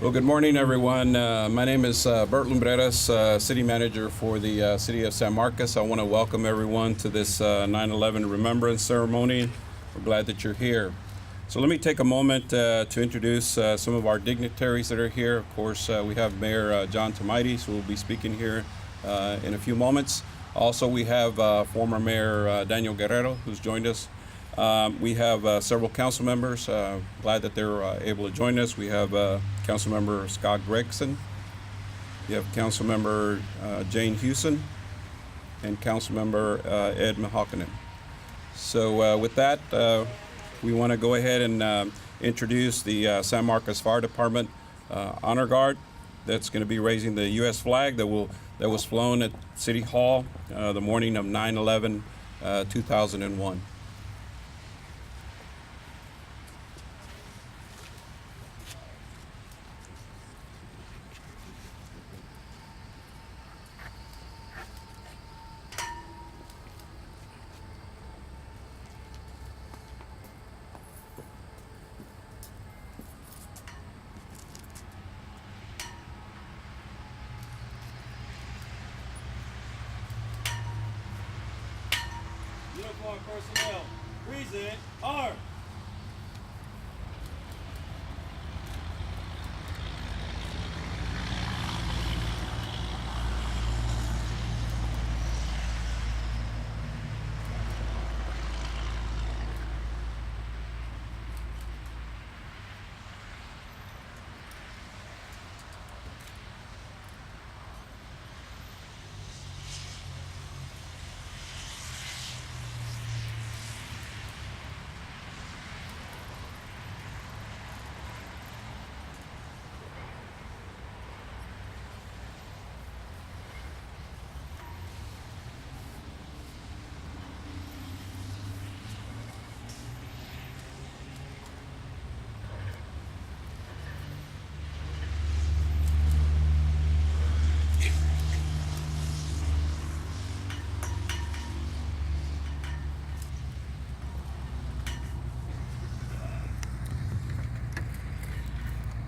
Well, good morning, everyone. My name is Bert Lumbreras, City Manager for the City of San Marcos. I want to welcome everyone to this 9/11 Remembrance Ceremony. We're glad that you're here. So let me take a moment to introduce some of our dignitaries that are here. Of course, we have Mayor John Tomaitis, who will be speaking here in a few moments. Also, we have former Mayor Daniel Guerrero, who's joined us. We have several council members. Glad that they're able to join us. We have Council Member Scott Gregson. We have Council Member Jane Hewson and Council Member Ed Mahakanen. So with that, we want to go ahead and introduce the San Marcos Fire Department Honor Guard that's going to be raising the U.S. flag that was flown at City Hall the morning of 9/11, 2001. Uniform personnel, present arms.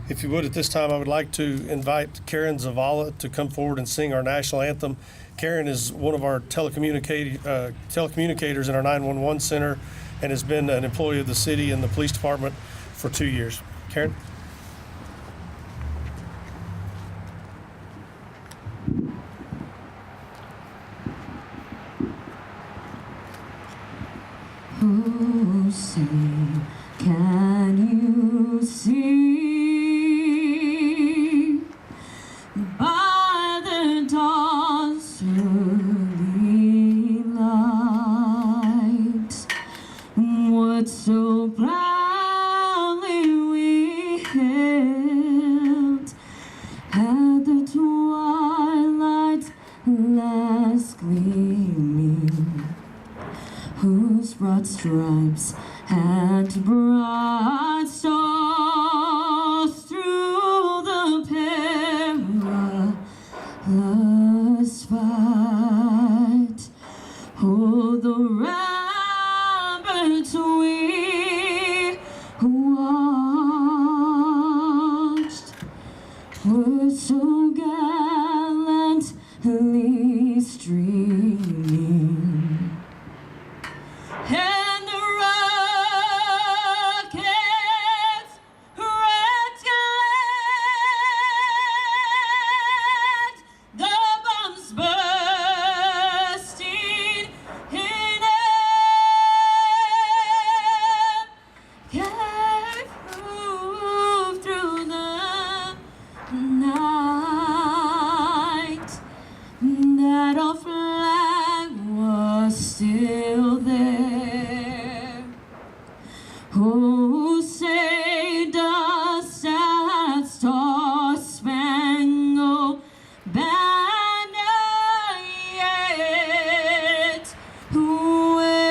If you would, at this time, I would like to invite Karen Zavala to come forward and sing our national anthem. Karen is one of our telecommunicators in our 911 center and has been an employee of the city and the police department for 2 years. Karen? Oh, say, can you see by the dawn's early light what so proudly we hailed at the twilight's last gleaming, whose broad stripes and bright stars through the perilous fight, oh, the ramparts we watched were so gallantly streaming, and the rockets red glare, the bombs bursting in air, gave proof through the night that our flag was still there. Oh, say does that star-spangled banner yet wave?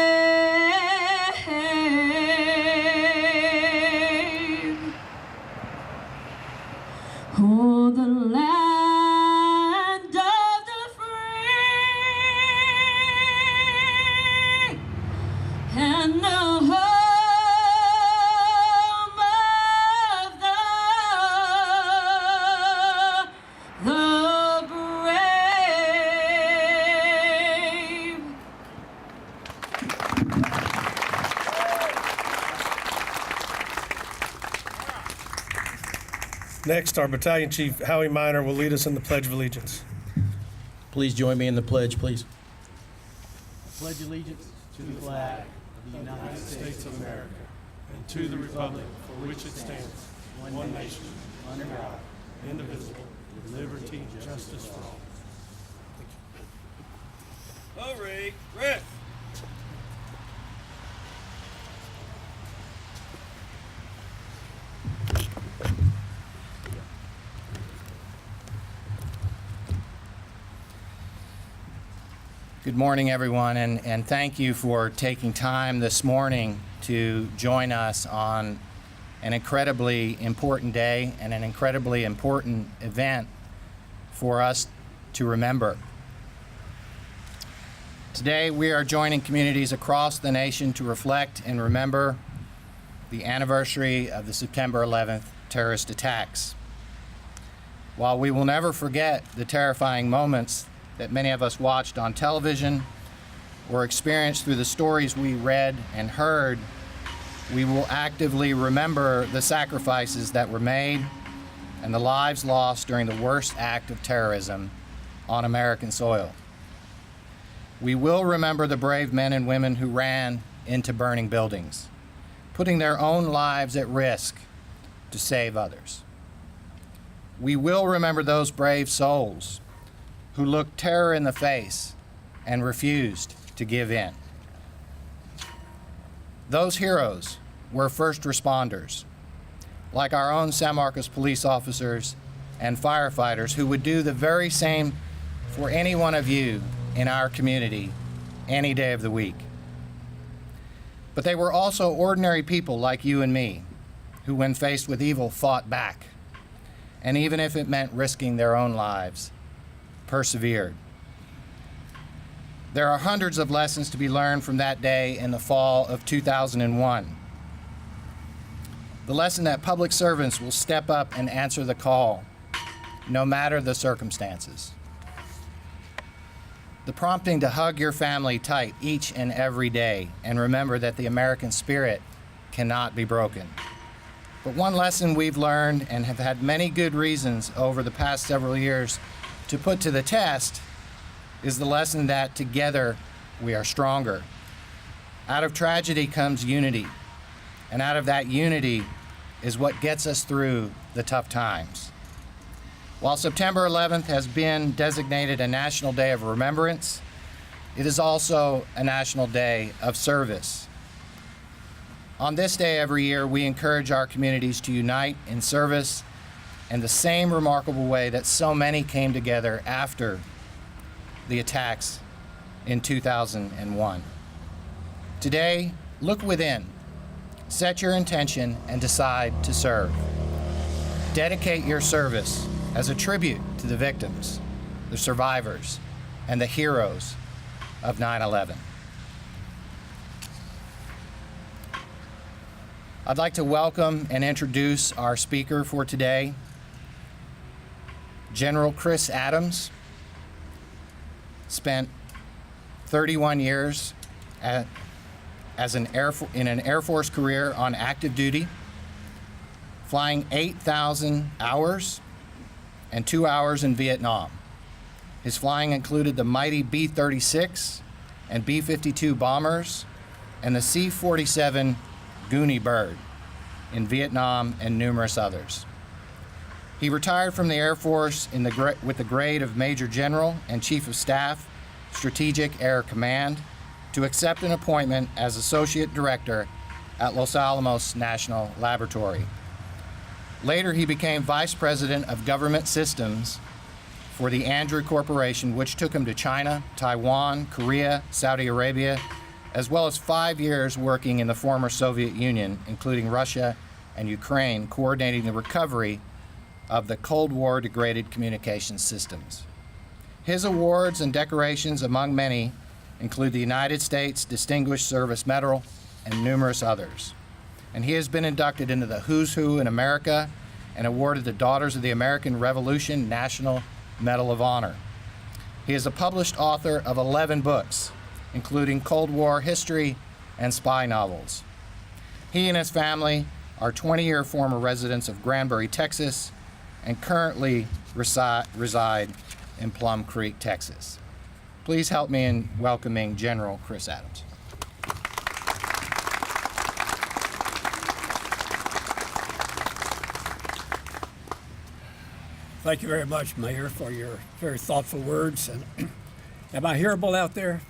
Oh, the land of the free and the home of the Next, our Battalion Chief Howie Miner will lead us in the Pledge of Allegiance. Please join me in the pledge, please. Pledge allegiance to the flag of the United States of America And to the republic for which it stands, one nation, under God, indivisible, with liberty and justice for all. Hurry, rest. Good morning, everyone, and thank you for taking time this morning to join us on an incredibly important day and an incredibly important event for us to remember. Today, we are joining communities across the nation to reflect and remember the anniversary of the September 11th terrorist attacks. While we will never forget the terrifying moments that many of us watched on television or experienced through the stories we read and heard, we will actively remember the sacrifices that were made and the lives lost during the worst act of terrorism on American soil. We will remember the brave men and women who ran into burning buildings, putting their own lives at risk to save others. We will remember those brave souls who looked terror in the face and refused to give in. Those heroes were first responders, like our own San Marcos police officers and firefighters who would do the very same for any one of you in our community any day of the week. But they were also ordinary people like you and me, who when faced with evil fought back, and even if it meant risking their own lives, persevered. There are hundreds of lessons to be learned from that day in the fall of 2001. The lesson that public servants will step up and answer the call, no matter the circumstances. The prompting to hug your family tight each and every day and remember that the American spirit cannot be broken. But one lesson we've learned and have had many good reasons over the past several years to put to the test is the lesson that together we are stronger. Out of tragedy comes unity, and out of that unity is what gets us through the tough times. While September 11th has been designated a National Day of Remembrance, it is also a National Day of Service. On this day every year, we encourage our communities to unite in service in the same remarkable way that so many came together after the attacks in 2001. Today, look within, set your intention, and decide to serve. Dedicate your service as a tribute to the victims, the survivors, and the heroes of 9/11. I'd like to welcome and introduce our speaker for today, General Chris Adams. Spent 31 years in an Air Force career on active duty, flying 8,000 hours and 2 hours in Vietnam. His flying included the mighty B-36 and B-52 bombers and the C-47 Goonie Bird in Vietnam and numerous others. He retired from the Air Force with the grade of Major General and Chief of Staff, Strategic Air Command, to accept an appointment as Associate Director at Los Alamos National Laboratory. Later, he became Vice President of Government Systems for the Andrew Corporation, which took him to China, Taiwan, Korea, Saudi Arabia, as well as 5 years working in the former Soviet Union, including Russia and Ukraine, coordinating the recovery of the Cold War degraded communications systems. His awards and decorations, among many, include the United States Distinguished Service Medal and numerous others. And he has been inducted into the Who's Who in America and awarded the Daughters of the American Revolution National Medal of Honor. He is a published author of 11 books, including Cold War history and spy novels. He and his family are 20-year former residents of Granbury, Texas, and currently reside in Plum Creek, Texas. Please help me in welcoming General Chris Adams. Thank you very much, Mayor, for your very thoughtful words. And am I hearable out there?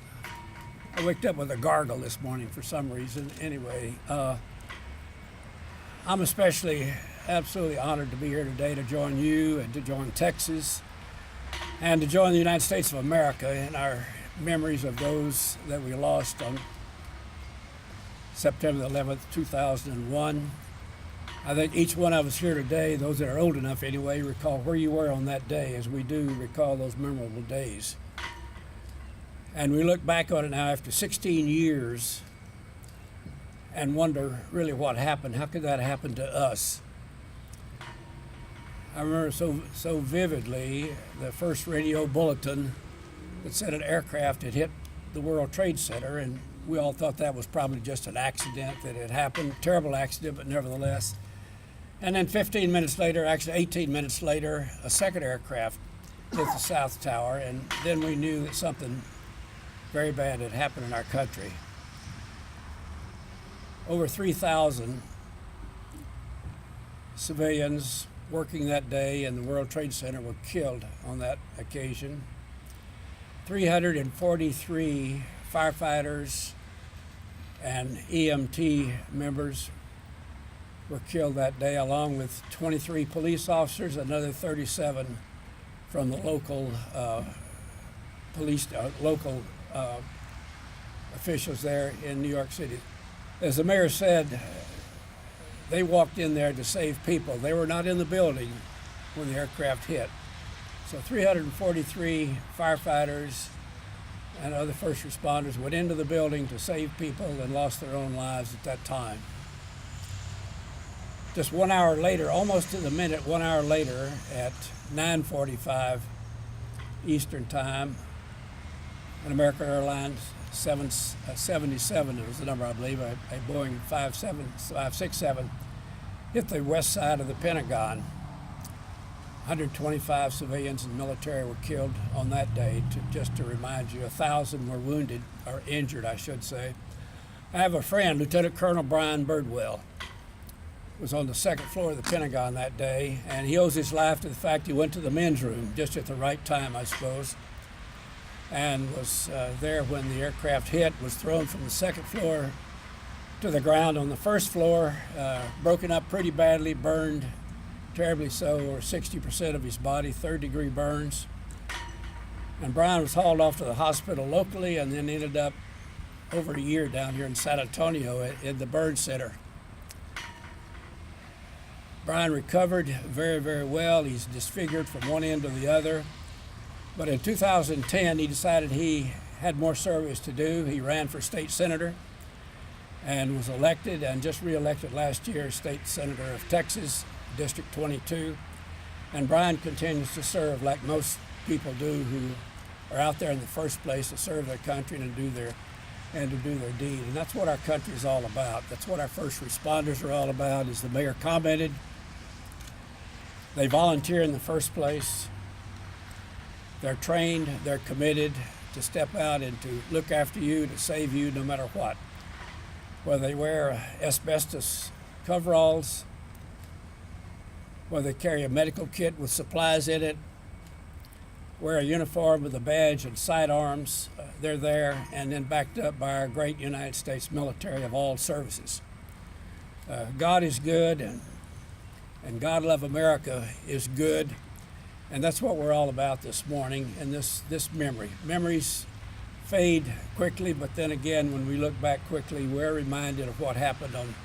I waked up with a gargle this morning for some reason. Anyway, I'm especially absolutely honored to be here today to join you and to join Texas and to join the United States of America in our memories of those that we lost on September 11th, 2001. I think each one of us here today, those that are old enough anyway, recall where you were on that day, as we do recall those memorable days. And we look back on it now after 16 years and wonder really what happened. How could that happen to us? I remember so vividly the first radio bulletin that said an aircraft had hit the World Trade Center, and we all thought that was probably just an accident that had happened, terrible accident, but nevertheless. And then 15 minutes later, actually 18 minutes later, a second aircraft hit the South Tower, and then we knew that something very bad had happened in our country. Over 3,000 civilians working that day in the World Trade Center were killed on that occasion. 343 firefighters and EMT members were killed that day, along with 23 police officers, another 37 from the local local officials there in New York City. As the mayor said, they walked in there to save people. They were not in the building when the aircraft hit. So 343 firefighters and other first responders went into the building to save people and lost their own lives at that time. Just 1 hour later, almost to the minute, 1 hour later, at 9:45 Eastern Time, an American Airlines 777, it was the number I believe, a Boeing 567, hit the west side of the Pentagon. 125 civilians and military were killed on that day, just to remind you. 1,000 were wounded, or injured, I should say. I have a friend, Lieutenant Colonel Brian Birdwell, was on the second floor of the Pentagon that day, and he owes his life to the fact he went to the men's room just at the right time, I suppose, and was there when the aircraft hit, was thrown from the second floor to the ground on the first floor, broken up pretty badly, burned terribly so, or 60% of his body, third-degree burns. And Brian was hauled off to the hospital locally and then ended up over a year down here in San Antonio in the burn center. Brian recovered very, very well. He's disfigured from one end to the other. But in 2010, he decided he had more service to do. He ran for state senator and was elected, and just re-elected last year, state senator of Texas, District 22. And Brian continues to serve like most people do who are out there in the first place to serve their country and to do their deed. And that's what our country is all about. That's what our first responders are all about. As the mayor commented, they volunteer in the first place. They're trained, they're committed to step out and to look after you, to save you no matter what. Whether they wear asbestos coveralls, whether they carry a medical kit with supplies in it, wear a uniform with a badge and sidearms, they're there, and then backed up by our great United States military of all services. God is good, and God Love America is good, and that's what we're all about this morning, and this memory. Memories fade quickly, but then again, when we look back quickly, we're reminded of what happened on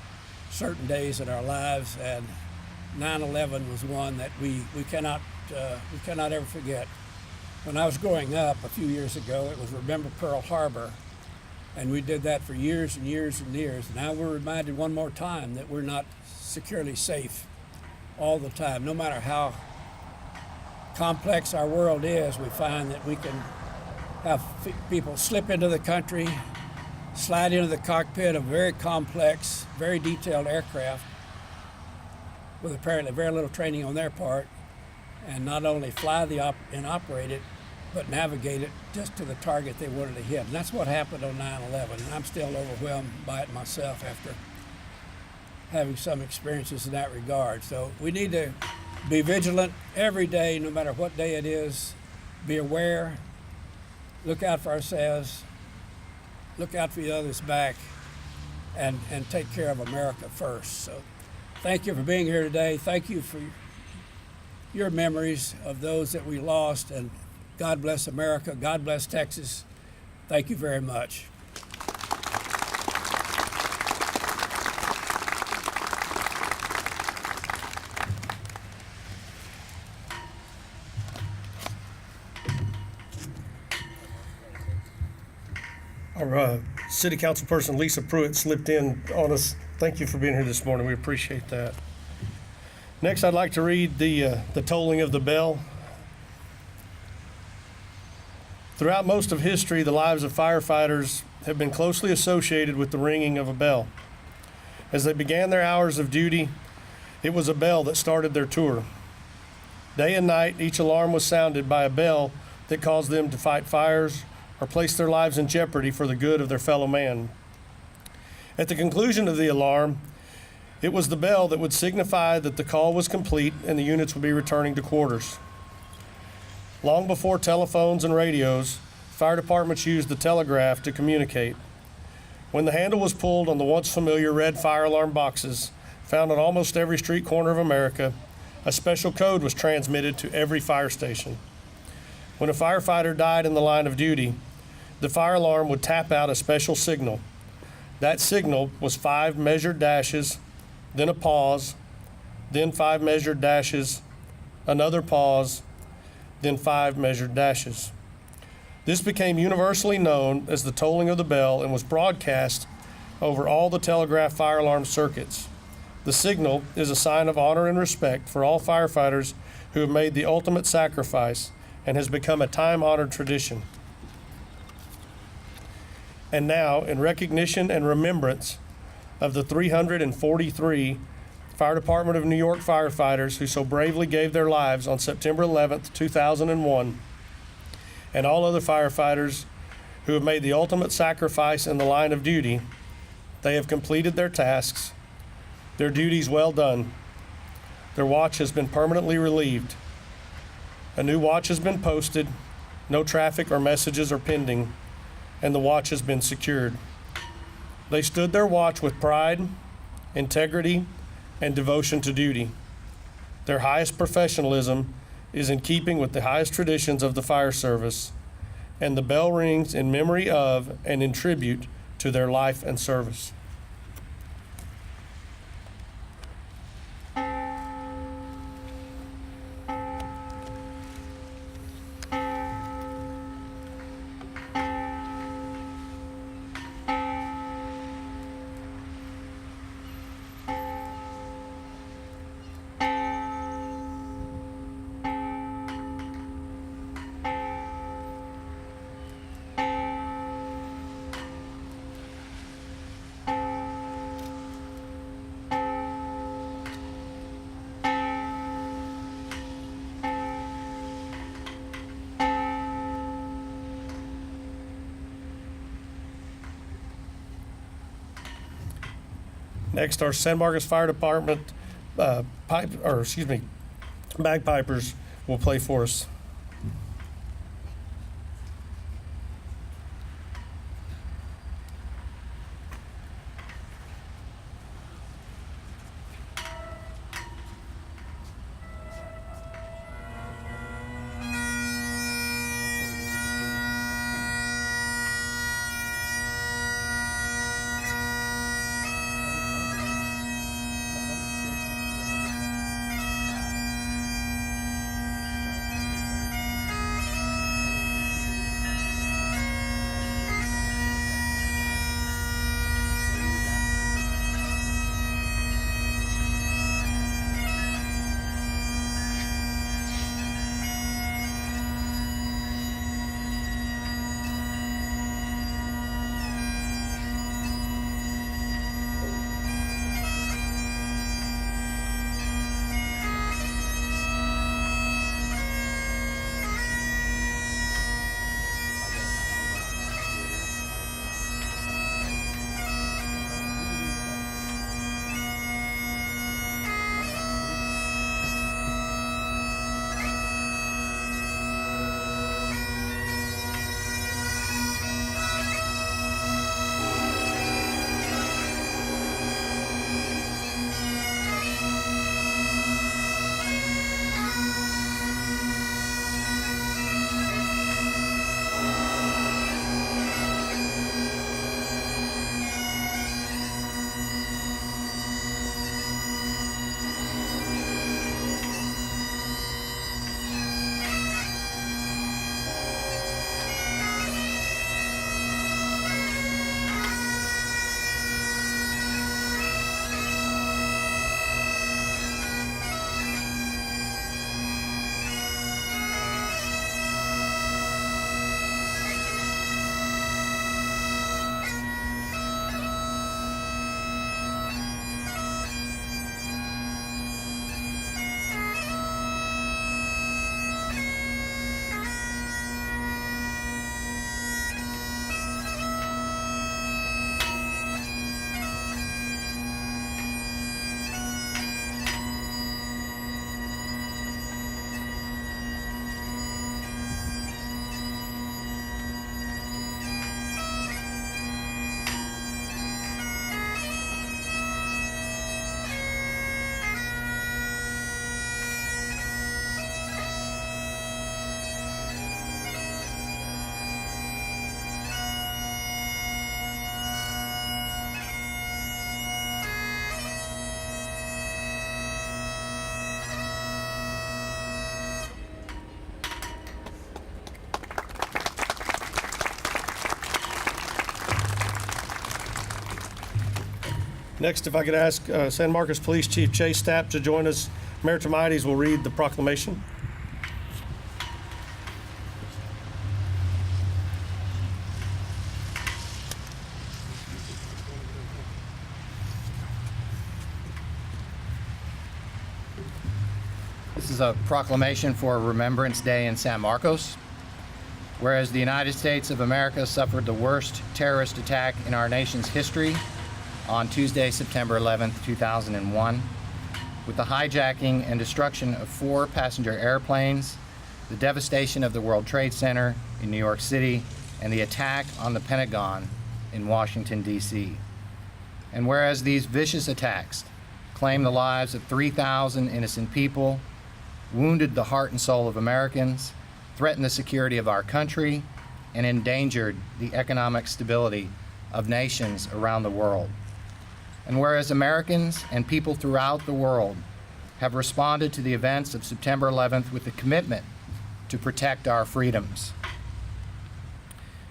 certain days in our lives, and 9/11 was one that we cannot ever forget. When I was growing up a few years ago, it was Remember Pearl Harbor, and we did that for years and years and years. Now we're reminded one more time that we're not securely safe all the time. No matter how complex our world is, we find that we can have people slip into the country, slide into the cockpit of very complex, very detailed aircraft with apparently very little training on their part, and not only fly and operate it, but navigate it just to the target they wanted to hit. And that's what happened on 9/11. And I'm still overwhelmed by it myself after having some experiences in that regard. So we need to be vigilant every day, no matter what day it is. Be aware, look out for ourselves, look out for the others back, and take care of America first. So thank you for being here today. Thank you for your memories of those that we lost, and God bless America. God bless Texas. Thank you very much. Our city council person, Lisa Pruitt, slipped in on us. Thank you for being here this morning. We appreciate that. Next, I'd like to read the tolling of the bell. Throughout most of history, the lives of firefighters have been closely associated with the ringing of a bell. As they began their hours of duty, it was a bell that started their tour. Day and night, each alarm was sounded by a bell that caused them to fight fires or place their lives in jeopardy for the good of their fellow man. At the conclusion of the alarm, it was the bell that would signify that the call was complete and the units would be returning to quarters. Long before telephones and radios, fire departments used the telegraph to communicate. When the handle was pulled on the once familiar red fire alarm boxes found on almost every street corner of America, a special code was transmitted to every fire station. When a firefighter died in the line of duty, the fire alarm would tap out a special signal. That signal was 5 measured dashes, then a pause, then 5 measured dashes, another pause, then 5 measured dashes. This became universally known as the tolling of the bell and was broadcast over all the telegraph fire alarm circuits. The signal is a sign of honor and respect for all firefighters who have made the ultimate sacrifice and has become a time-honored tradition. And now, in recognition and remembrance of the 343 Fire Department of New York firefighters who so bravely gave their lives on September 11th, 2001, and all other firefighters who have made the ultimate sacrifice in the line of duty, they have completed their tasks, their duties well done. Their watch has been permanently relieved. A new watch has been posted, no traffic or messages are pending, and the watch has been secured. They stood their watch with pride, integrity, and devotion to duty. Their highest professionalism is in keeping with the highest traditions of the fire service, and the bell rings in memory of and in tribute to their life and service. Next, our San Marcos Fire Department bagpipers will play for us. Next, if I could ask San Marcos Police Chief Chase Stapp to join us. Mayor Termites will read the proclamation. This is a proclamation for Remembrance Day in San Marcos. Whereas the United States of America suffered the worst terrorist attack in our nation's history on Tuesday, September 11th, 2001, with the hijacking and destruction of 4 passenger airplanes, the devastation of the World Trade Center in New York City, and the attack on the Pentagon in Washington, D.C. And whereas these vicious attacks claimed the lives of 3,000 innocent people, wounded the heart and soul of Americans, threatened the security of our country, and endangered the economic stability of nations around the world. And whereas Americans and people throughout the world have responded to the events of September 11th with a commitment to protect our freedoms,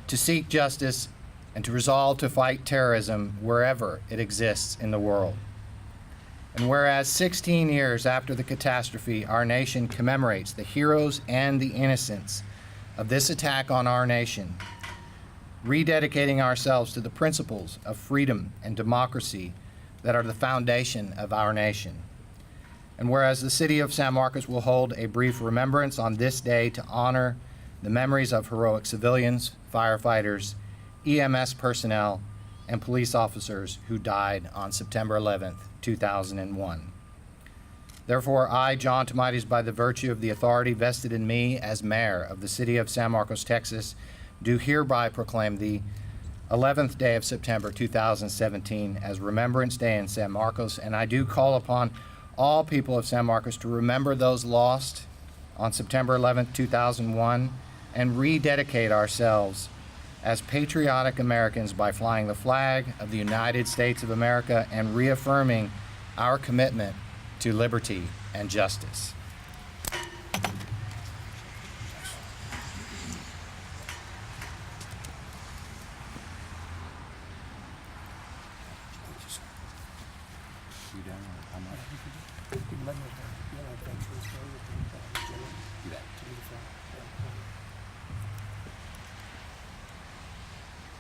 to seek justice, and to resolve to fight terrorism wherever it exists in the world. And whereas 16 years after the catastrophe, our nation commemorates the heroes and the innocents of this attack on our nation, rededicating ourselves to the principles of freedom and democracy that are the foundation of our nation. And whereas the city of San Marcos will hold a brief remembrance on this day to honor the memories of heroic civilians, firefighters, EMS personnel, and police officers who died on September 11th, 2001. Therefore, I, John Tomites, by the virtue of the authority vested in me as mayor of the city of San Marcos, Texas, do hereby proclaim the 11th day of September 2017 as Remembrance Day in San Marcos, and I do call upon all people of San Marcos to remember those lost on September 11th, 2001, and rededicate ourselves as patriotic Americans by flying the flag of the United States of America and reaffirming our commitment to liberty and justice.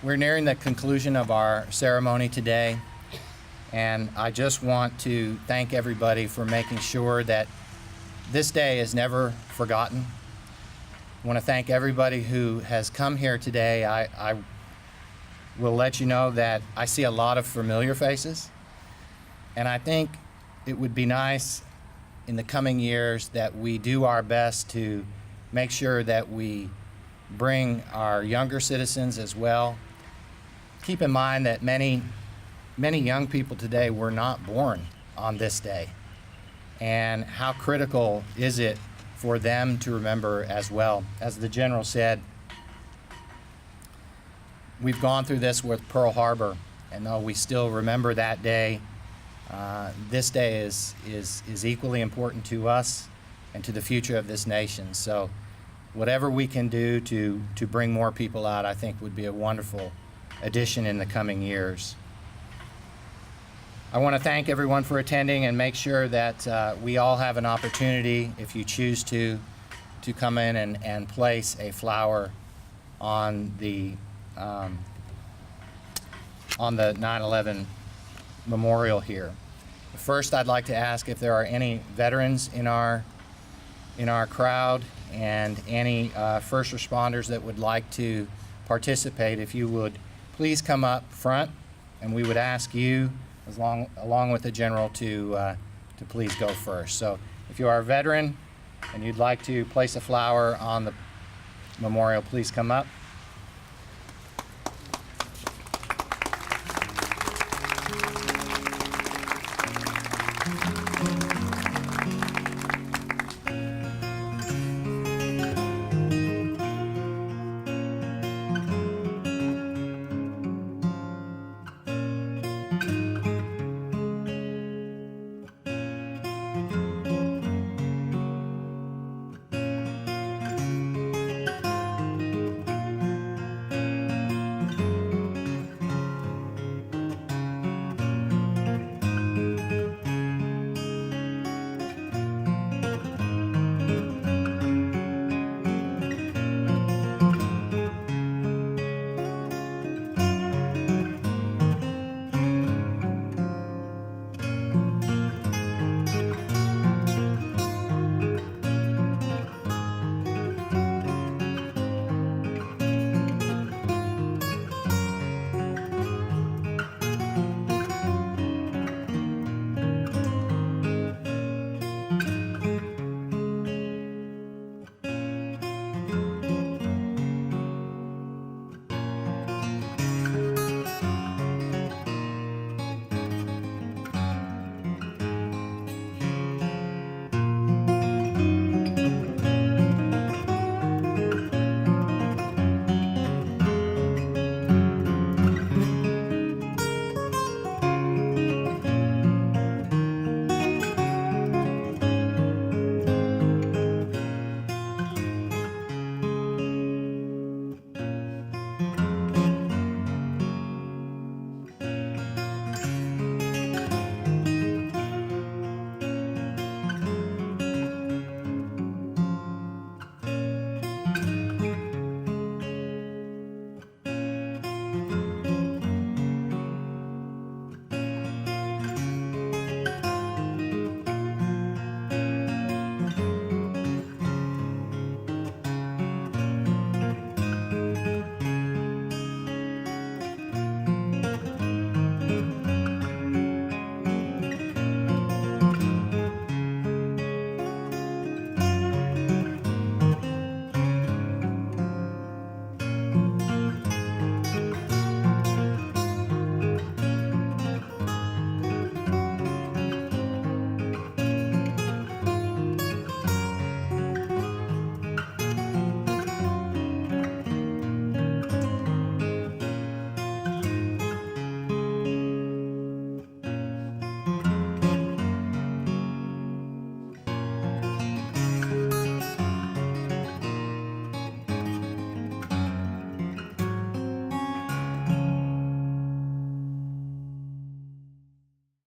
We're nearing the conclusion of our ceremony today, and I just want to thank everybody for making sure that this day is never forgotten. I want to thank everybody who has come here today. I will let you know that I see a lot of familiar faces, and I think it would be nice in the coming years that we do our best to make sure that we bring our younger citizens as well. Keep in mind that many young people today were not born on this day, and how critical is it for them to remember as well. As the general said, we've gone through this with Pearl Harbor, and though we still remember that day, this day is equally important to us and to the future of this nation. So whatever we can do to bring more people out, I think would be a wonderful addition in the coming years. I want to thank everyone for attending and make sure that we all have an opportunity, if you choose to come in and place a flower on the 9/11 memorial here. First, I'd like to ask if there are any veterans in our crowd and any first responders that would like to participate. If you would please come up front, and we would ask you, along with the general, to please go first. So if you are a veteran and you'd like to place a flower on the memorial, please come up.